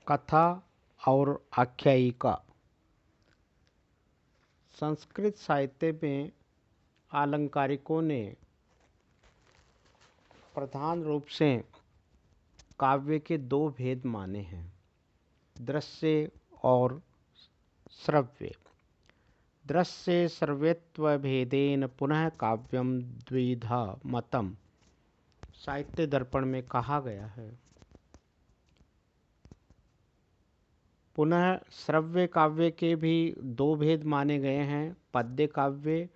कथा और आख्यायिका। संस्कृत साहित्य में आलंकारिकों ने प्रधान रूप से काव्य के दो भेद माने हैं, दृश्य और श्रव्य। दृश्य श्रव्यत्व भेदेन पुनः काव्यम द्विधा मतम साहित्य दर्पण में कहा गया है। पुनः श्रव्य काव्य के भी दो भेद माने गए हैं, पद्य काव्य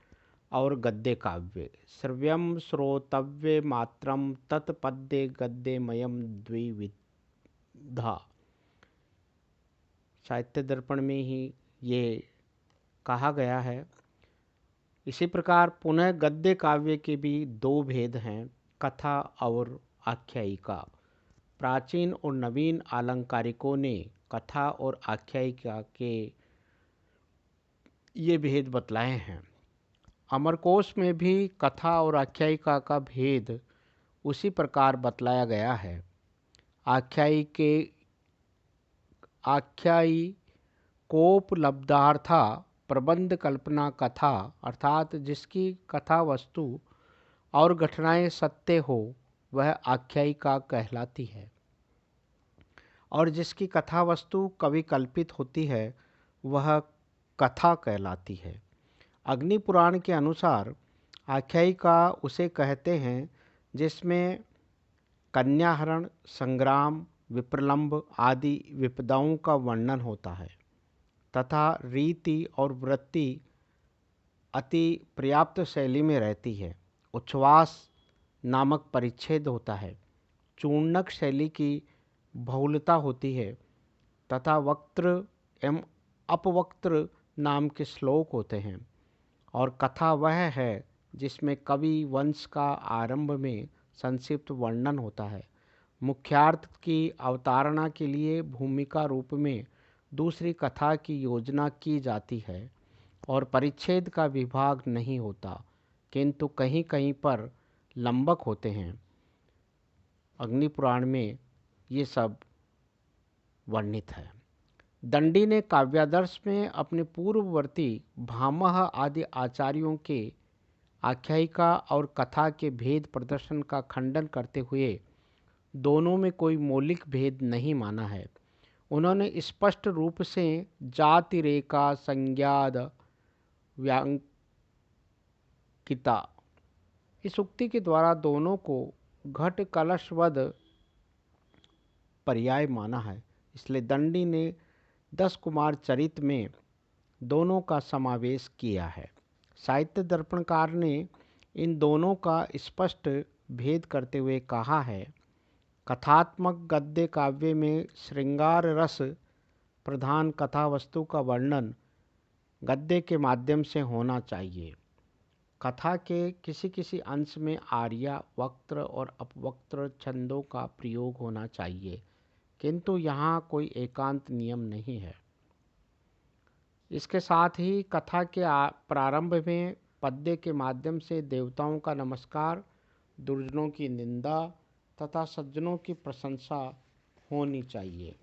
और गद्य काव्य। श्रव्यम श्रोतव्य मात्रम तत्पद्य गद्यमयम द्विविधा। साहित्य दर्पण में ही ये कहा गया है। इसी प्रकार पुनः गद्य काव्य के भी दो भेद हैं, कथा और आख्यायिका। प्राचीन और नवीन आलंकारिकों ने कथा और आख्यायिका के ये भेद बतलाए हैं। अमरकोश में भी कथा और आख्यायिका का भेद उसी प्रकार बतलाया गया है। आख्यायिकोपलब्धार्था प्रबंध कल्पना कथा, अर्थात जिसकी कथा वस्तु और घटनाएं सत्य हो वह आख्यायिका कहलाती है, और जिसकी कथा वस्तु कवि कल्पित होती है वह कथा कहलाती है। अग्नि पुराण के अनुसार आख्यायिका उसे कहते हैं जिसमें कन्याहरण, संग्राम, विप्रलंब आदि विपदाओं का वर्णन होता है तथा रीति और वृत्ति अति पर्याप्त शैली में रहती है। उच्छ्वास नामक परिच्छेद होता है, चूर्णक शैली की बहुलता होती है तथा वक्त्र एवं अपवक्त्र नाम के श्लोक होते हैं। और कथा वह है जिसमें कवि वंश का आरंभ में संक्षिप्त वर्णन होता है, मुख्यार्थ की अवतारणा के लिए भूमिका रूप में दूसरी कथा की योजना की जाती है और परिच्छेद का विभाग नहीं होता, किंतु कहीं कहीं पर लंबक होते हैं। अग्निपुराण में ये सब वर्णित है। दंडी ने काव्यादर्श में अपने पूर्ववर्ती भामह आदि आचार्यों के आख्यायिका और कथा के भेद प्रदर्शन का खंडन करते हुए दोनों में कोई मौलिक भेद नहीं माना है। उन्होंने स्पष्ट रूप से जाति रेखा संज्ञाद व्यांकिता इस उक्ति के द्वारा दोनों को घट कलशवद पर्याय माना है। इसलिए दंडी ने 10 कुमार चरित में दोनों का समावेश किया है। साहित्य दर्पणकार ने इन दोनों का स्पष्ट भेद करते हुए कहा है, कथात्मक गद्य काव्य में श्रृंगार रस प्रधान कथा वस्तु का वर्णन गद्य के माध्यम से होना चाहिए। कथा के किसी किसी अंश में आर्या, वक्त्र और अपवक्त्र छंदों का प्रयोग होना चाहिए, किंतु यहाँ कोई एकांत नियम नहीं है। इसके साथ ही कथा के प्रारंभ में पद्य के माध्यम से देवताओं का नमस्कार, दुर्जनों की निंदा तथा सज्जनों की प्रशंसा होनी चाहिए।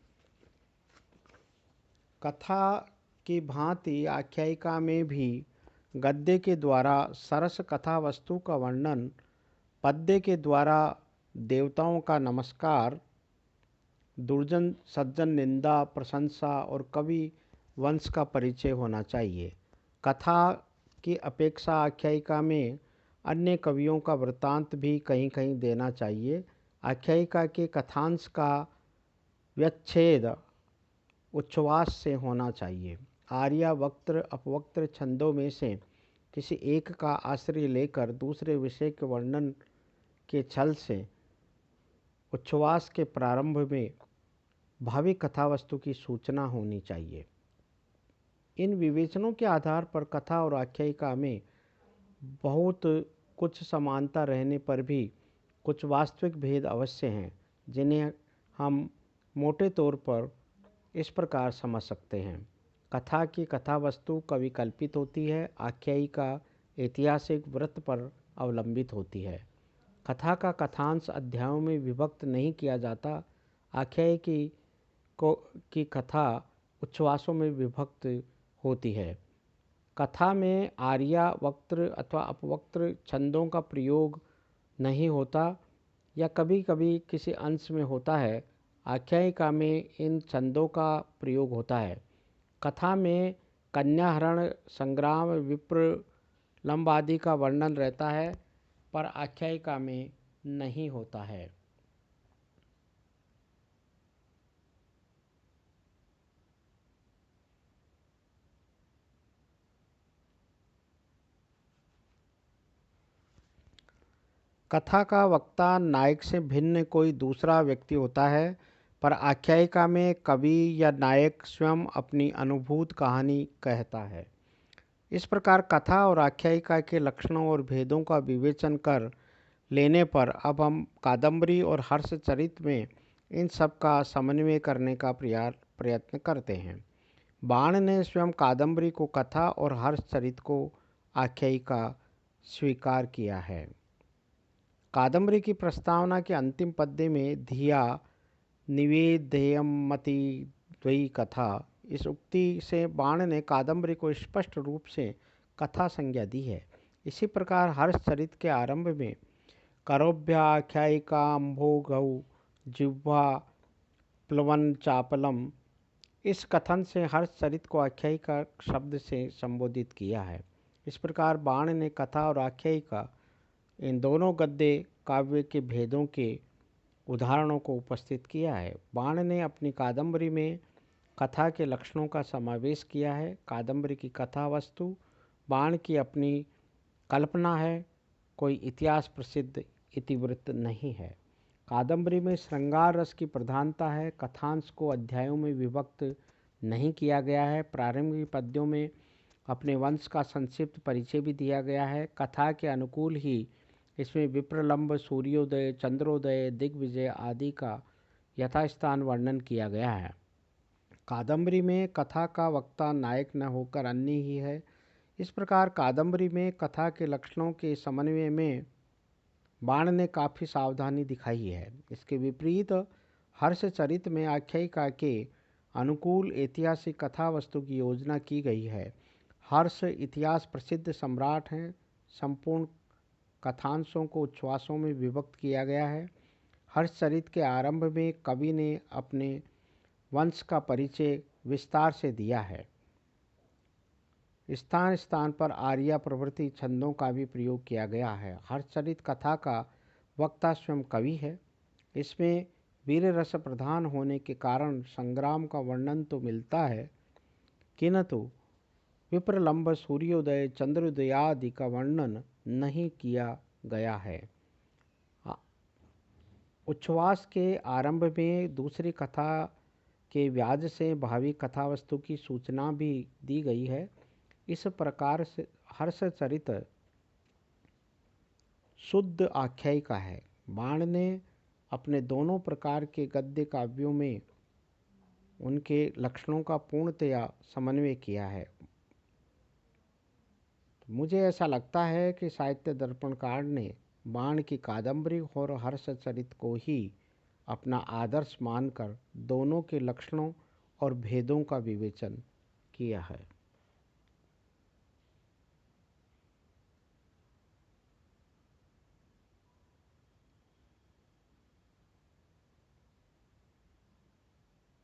कथा की भांति आख्यायिका में भी गद्य के द्वारा सरस कथा वस्तु का वर्णन, पद्य के द्वारा देवताओं का नमस्कार, दुर्जन सज्जन निंदा प्रशंसा और कवि वंश का परिचय होना चाहिए। कथा की अपेक्षा आख्यायिका में अन्य कवियों का वृत्तांत भी कहीं कहीं देना चाहिए। आख्यायिका के कथांश का व्यच्छेद उच्छ्वास से होना चाहिए। आर्या, वक्त्र, अपवक्त्र छंदों में से किसी एक का आश्रय लेकर दूसरे विषय के वर्णन के छल से उच्छ्वास के प्रारंभ में भावी कथावस्तु की सूचना होनी चाहिए। इन विवेचनों के आधार पर कथा और आख्यायिका में बहुत कुछ समानता रहने पर भी कुछ वास्तविक भेद अवश्य हैं, जिन्हें हम मोटे तौर पर इस प्रकार समझ सकते हैं। कथा की कथा वस्तु कवि कल्पित होती है, आख्यायिका ऐतिहासिक वृत्त पर अवलंबित होती है। कथा का कथांश अध्यायों में विभक्त नहीं किया जाता। आख्यायिकी को की कथा उच्छ्वासों में विभक्त होती है। कथा में आर्या वक्त्र अथवा अपवक्त्र छंदों का प्रयोग नहीं होता या कभी कभी किसी अंश में होता है। आख्यायिका में इन छंदों का प्रयोग होता है। कथा में कन्याहरण, संग्राम, विप्रलंब आदि का वर्णन रहता है, पर आख्यायिका में नहीं होता है। कथा का वक्ता नायक से भिन्न कोई दूसरा व्यक्ति होता है, पर आख्यायिका में कवि या नायक स्वयं अपनी अनुभूत कहानी कहता है। इस प्रकार कथा और आख्यायिका के लक्षणों और भेदों का विवेचन कर लेने पर अब हम कादम्बरी और हर्षचरित में इन सब का समन्वय करने का प्रयत्न करते हैं। बाण ने स्वयं कादम्बरी को कथा और हर्षचरित को आख्यायिका स्वीकार किया है। कादम्बरी की प्रस्तावना के अंतिम पद्य में धिया निवेदयमति द्वयी कथा, इस उक्ति से बाण ने कादम्बरी को स्पष्ट रूप से कथा संज्ञा दी है। इसी प्रकार हर्षचरित के आरंभ में करोभ्याख्यायिका अम्भोगौ जिह्वा प्लवन चापलम, इस कथन से हर्षचरित को आख्यायिका शब्द से संबोधित किया है। इस प्रकार बाण ने कथा और आख्यायिका इन दोनों गद्य काव्य के भेदों के उदाहरणों को उपस्थित किया है। बाण ने अपनी कादम्बरी में कथा के लक्षणों का समावेश किया है। कादम्बरी की कथा वस्तु बाण की अपनी कल्पना है, कोई इतिहास प्रसिद्ध इतिवृत्त नहीं है। कादम्बरी में श्रृंगार रस की प्रधानता है। कथांश को अध्यायों में विभक्त नहीं किया गया है। प्रारंभिक पद्यों में अपने वंश का संक्षिप्त परिचय भी दिया गया है। कथा के अनुकूल ही इसमें विप्रलंब, सूर्योदय, चंद्रोदय, दिग्विजय आदि का यथास्थान वर्णन किया गया है। कादम्बरी में कथा का वक्ता नायक न होकर अन्य ही है। इस प्रकार कादम्बरी में कथा के लक्षणों के समन्वय में बाण ने काफ़ी सावधानी दिखाई है। इसके विपरीत हर्षचरित में आख्यायिका के अनुकूल ऐतिहासिक कथा वस्तु की योजना की गई है। हर्ष इतिहास प्रसिद्ध सम्राट हैं। संपूर्ण कथांशों को उच्छ्वासों में विभक्त किया गया है। हर्षचरित के आरंभ में कवि ने अपने वंश का परिचय विस्तार से दिया है। स्थान स्थान पर आर्या प्रभृति छंदों का भी प्रयोग किया गया है। हर्षचरित कथा का वक्ता स्वयं कवि है। इसमें वीर रस प्रधान होने के कारण संग्राम का वर्णन तो मिलता है, किंतु विप्रलंब, सूर्योदय, चंद्रोदय आदि का वर्णन नहीं किया गया है। उच्छ्वास के आरंभ में दूसरी कथा के व्याज से भावी कथा वस्तु की सूचना भी दी गई है। इस प्रकार से हर्षचरित शुद्ध आख्यायिका है। बाण ने अपने दोनों प्रकार के गद्य काव्यों में उनके लक्षणों का पूर्णतया समन्वय किया है। मुझे ऐसा लगता है कि साहित्य दर्पणकार ने बाण की कादम्बरी और हर्षचरित को ही अपना आदर्श मानकर दोनों के लक्षणों और भेदों का विवेचन किया है।